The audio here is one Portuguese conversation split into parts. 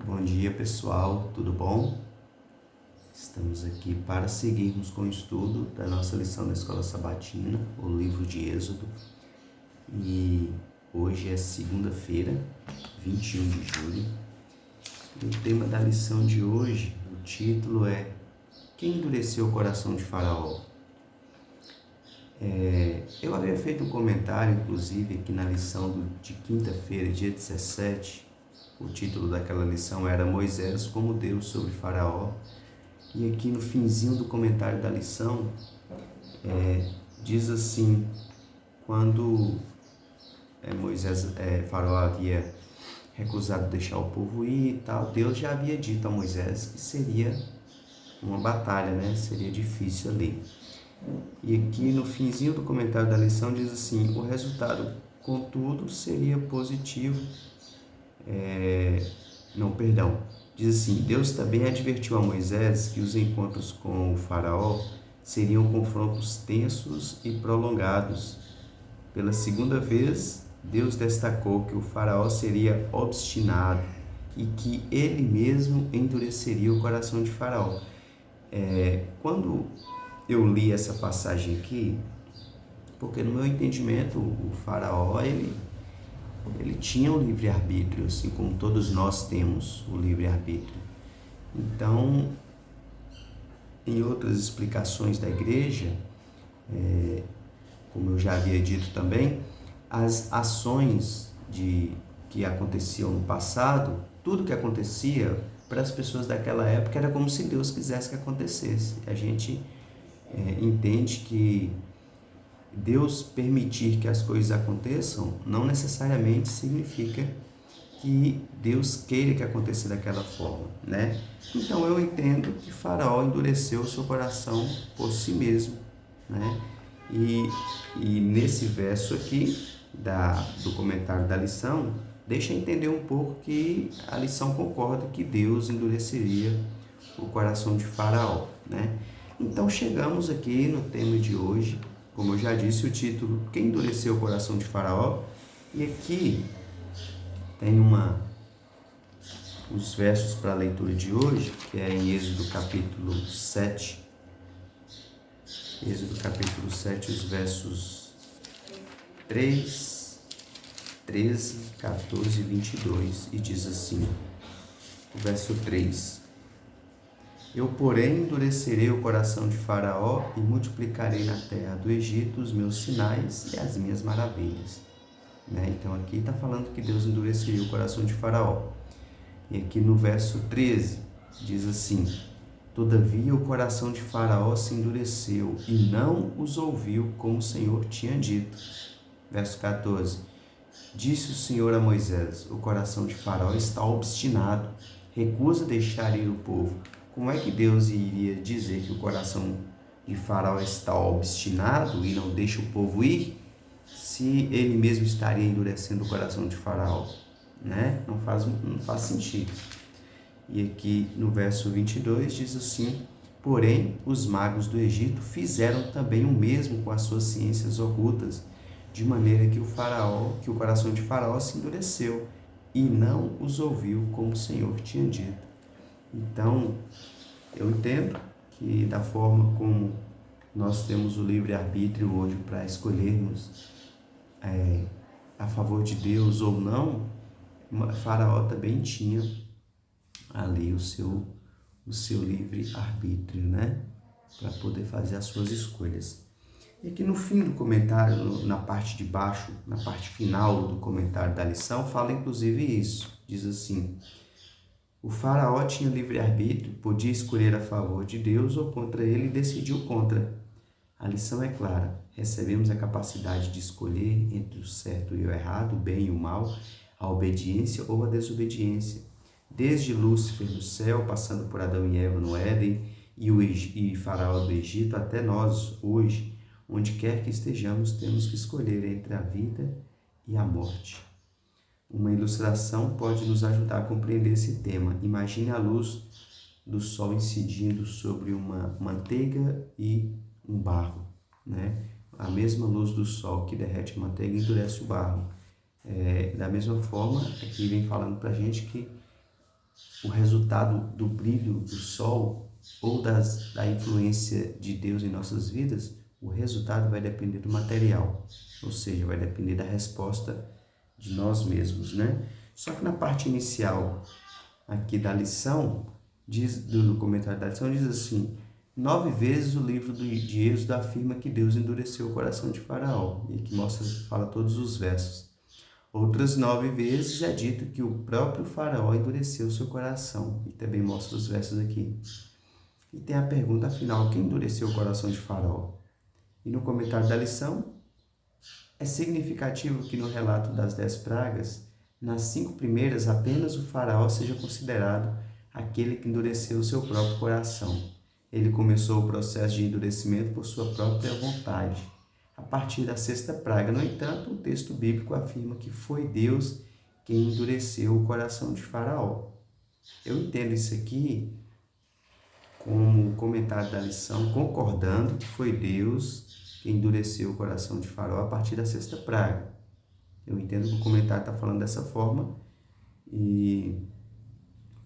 Bom dia, pessoal, tudo bom? Estamos aqui para seguirmos com o estudo da nossa lição da Escola Sabatina, o livro de Êxodo. E hoje é segunda-feira, 21 de julho. E o tema da lição de hoje, o título é Quem endureceu o coração de Faraó? Eu havia feito um comentário, inclusive, aqui na lição de quinta-feira, dia 17. O título daquela lição era Moisés como Deus sobre Faraó. E aqui no finzinho do comentário da lição, diz assim, quando Faraó havia recusado deixar o povo ir e tal, Deus já havia dito a Moisés que seria uma batalha, né? Seria difícil ali. E aqui no finzinho do comentário da lição diz assim, o resultado, contudo, seria positivo. Diz assim, Deus também advertiu a Moisés que os encontros com o faraó seriam confrontos tensos e prolongados. Pela segunda vez, Deus destacou que o faraó seria obstinado e que ele mesmo endureceria o coração de Faraó. Quando eu li essa passagem aqui, porque no meu entendimento o faraó ele tinha o livre-arbítrio, assim como todos nós temos o livre-arbítrio. Então, em outras explicações da igreja, como eu já havia dito também, as ações que aconteciam no passado, tudo que acontecia para as pessoas daquela época era como se Deus quisesse que acontecesse. A gente entende que Deus permitir que as coisas aconteçam não necessariamente significa que Deus queira que aconteça daquela forma, né? Então eu entendo que Faraó endureceu o seu coração por si mesmo, né? E nesse verso aqui do comentário da lição, deixa entender um pouco que a lição concorda que Deus endureceria o coração de Faraó, né? Então chegamos aqui no tema de hoje, como eu já disse, o título Quem endureceu o coração de Faraó? E aqui tem os versos para a leitura de hoje, que é em Êxodo capítulo 7. Êxodo capítulo 7, os versos 3, 13, 14 e 22. E diz assim, o verso 3. Eu, porém, endurecerei o coração de Faraó e multiplicarei na terra do Egito os meus sinais e as minhas maravilhas. Então aqui está falando que Deus endureceria o coração de Faraó. E aqui no verso 13 diz assim, todavia o coração de Faraó se endureceu e não os ouviu como o Senhor tinha dito. Verso 14, disse o Senhor a Moisés, o coração de Faraó está obstinado, recusa deixar ir o povo. Como é que Deus iria dizer que o coração de Faraó está obstinado e não deixa o povo ir, se ele mesmo estaria endurecendo o coração de Faraó? Né? Não faz sentido. E aqui no verso 22 diz assim, porém os magos do Egito fizeram também o mesmo com as suas ciências ocultas, de maneira que o coração de Faraó se endureceu e não os ouviu como o Senhor tinha dito. Então, eu entendo que da forma como nós temos o livre-arbítrio hoje para escolhermos a favor de Deus ou não, Faraó também tinha ali o seu livre-arbítrio, né? Para poder fazer as suas escolhas. E aqui no fim do comentário, na parte de baixo, na parte final do comentário da lição, fala inclusive isso. Diz assim, o faraó tinha livre-arbítrio, podia escolher a favor de Deus ou contra ele e decidiu contra. A lição é clara, recebemos a capacidade de escolher entre o certo e o errado, o bem e o mal, a obediência ou a desobediência. Desde Lúcifer no céu, passando por Adão e Eva no Éden e Faraó do Egito, até nós, hoje, onde quer que estejamos, temos que escolher entre a vida e a morte. Uma ilustração pode nos ajudar a compreender esse tema. Imagine a luz do sol incidindo sobre uma manteiga e um barro, né? A mesma luz do sol que derrete a manteiga endurece o barro. Da mesma forma, aqui vem falando para a gente que o resultado do brilho do sol ou da influência de Deus em nossas vidas, o resultado vai depender do material, ou seja, vai depender da resposta de nós mesmos, né? Só que na parte inicial aqui da lição, no comentário da lição, diz assim: 9 vezes o livro de Êxodo afirma que Deus endureceu o coração de Faraó, e aqui fala todos os versos. Outras 9 vezes é dito que o próprio Faraó endureceu seu coração, e também mostra os versos aqui. E tem a pergunta final: quem endureceu o coração de Faraó? E no comentário da lição, é significativo que no relato das 10 pragas, nas 5 primeiras, apenas o Faraó seja considerado aquele que endureceu o seu próprio coração. Ele começou o processo de endurecimento por sua própria vontade. A partir da 6ª praga, no entanto, o texto bíblico afirma que foi Deus quem endureceu o coração de Faraó. Eu entendo isso aqui como comentário da lição, concordando que foi Deus quem endureceu o coração de Faraó a partir da 6ª praga. Eu entendo que o comentário está falando dessa forma e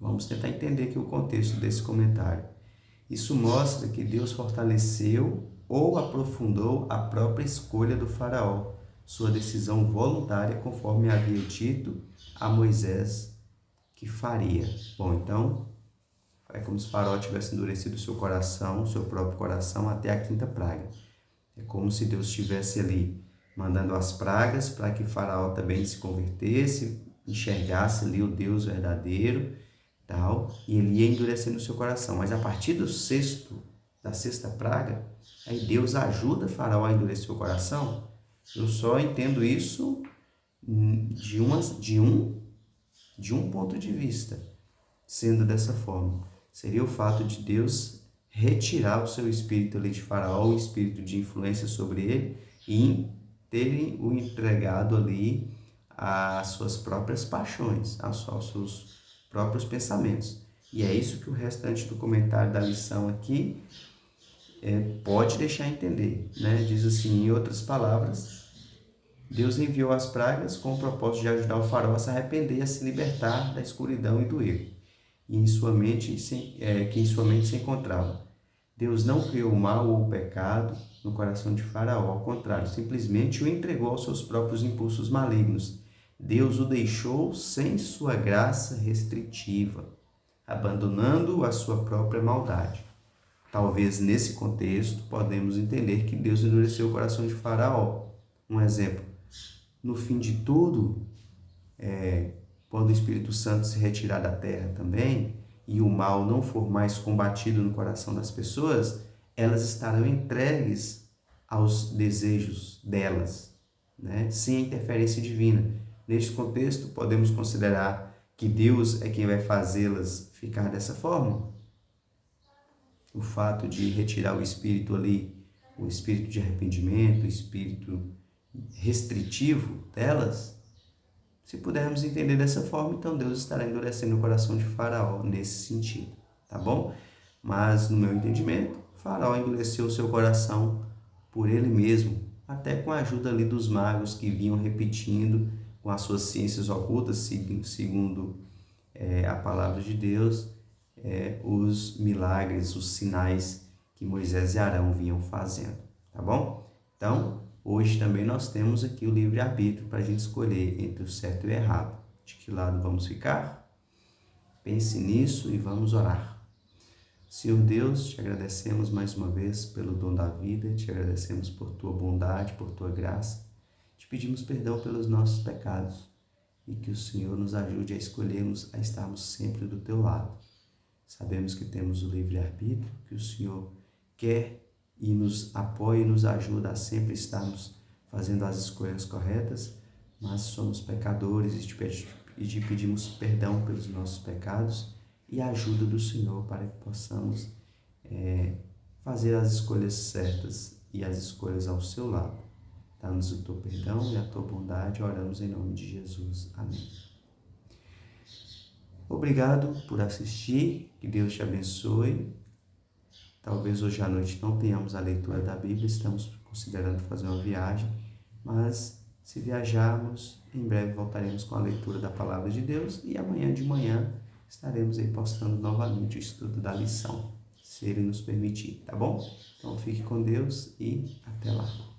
vamos tentar entender aqui o contexto desse comentário. Isso mostra que Deus fortaleceu ou aprofundou a própria escolha do Faraó, sua decisão voluntária, conforme havia dito a Moisés que faria. Bom, então, é como se o Faraó tivesse endurecido seu coração, seu próprio coração, até a 5ª praga. É como se Deus estivesse ali mandando as pragas para que Faraó também se convertesse, enxergasse ali o Deus verdadeiro, tal, e ele ia endurecendo o seu coração. Mas a partir da 6ª praga, aí Deus ajuda Faraó a endurecer o coração. Eu só entendo isso de um ponto de vista, sendo dessa forma. Seria o fato de Deus retirar o seu espírito ali de Faraó, o espírito de influência sobre ele, e terem o entregado ali às suas próprias paixões, aos seus próprios pensamentos. E é isso que o restante do comentário da lição aqui pode deixar entender, né? Diz assim, em outras palavras, Deus enviou as pragas com o propósito de ajudar o Faraó a se arrepender e a se libertar da escuridão e do erro, que em sua mente se encontrava. Deus não criou o mal ou o pecado no coração de Faraó, ao contrário, simplesmente o entregou aos seus próprios impulsos malignos. Deus o deixou sem sua graça restritiva, abandonando a sua própria maldade. Talvez nesse contexto podemos entender que Deus endureceu o coração de Faraó. Um exemplo, no fim de tudo, quando o Espírito Santo se retirar da terra também, e o mal não for mais combatido no coração das pessoas, elas estarão entregues aos desejos delas, né? Sem a interferência divina. Neste contexto, podemos considerar que Deus é quem vai fazê-las ficar dessa forma. O fato de retirar o espírito ali, o espírito de arrependimento, o espírito restritivo delas, se pudermos entender dessa forma, então Deus estará endurecendo o coração de Faraó nesse sentido, tá bom? Mas, no meu entendimento, Faraó endureceu o seu coração por ele mesmo, até com a ajuda ali dos magos que vinham repetindo com as suas ciências ocultas, segundo a palavra de Deus, os milagres, os sinais que Moisés e Arão vinham fazendo, tá bom? Então, hoje também nós temos aqui o livre-arbítrio para a gente escolher entre o certo e o errado. De que lado vamos ficar? Pense nisso e vamos orar. Senhor Deus, te agradecemos mais uma vez pelo dom da vida, te agradecemos por tua bondade, por tua graça. Te pedimos perdão pelos nossos pecados e que o Senhor nos ajude a escolhermos, a estarmos sempre do teu lado. Sabemos que temos o livre-arbítrio, que o Senhor quer e nos apoia e nos ajuda a sempre estarmos fazendo as escolhas corretas, mas somos pecadores e te pedimos perdão pelos nossos pecados e a ajuda do Senhor para que possamos fazer as escolhas certas e as escolhas ao seu lado. Dá-nos o teu perdão e a tua bondade, oramos em nome de Jesus. Amém. Obrigado por assistir, que Deus te abençoe. Talvez hoje à noite não tenhamos a leitura da Bíblia, estamos considerando fazer uma viagem, mas se viajarmos, em breve voltaremos com a leitura da Palavra de Deus e amanhã de manhã estaremos aí postando novamente o estudo da lição, se Ele nos permitir, tá bom? Então fique com Deus e até lá.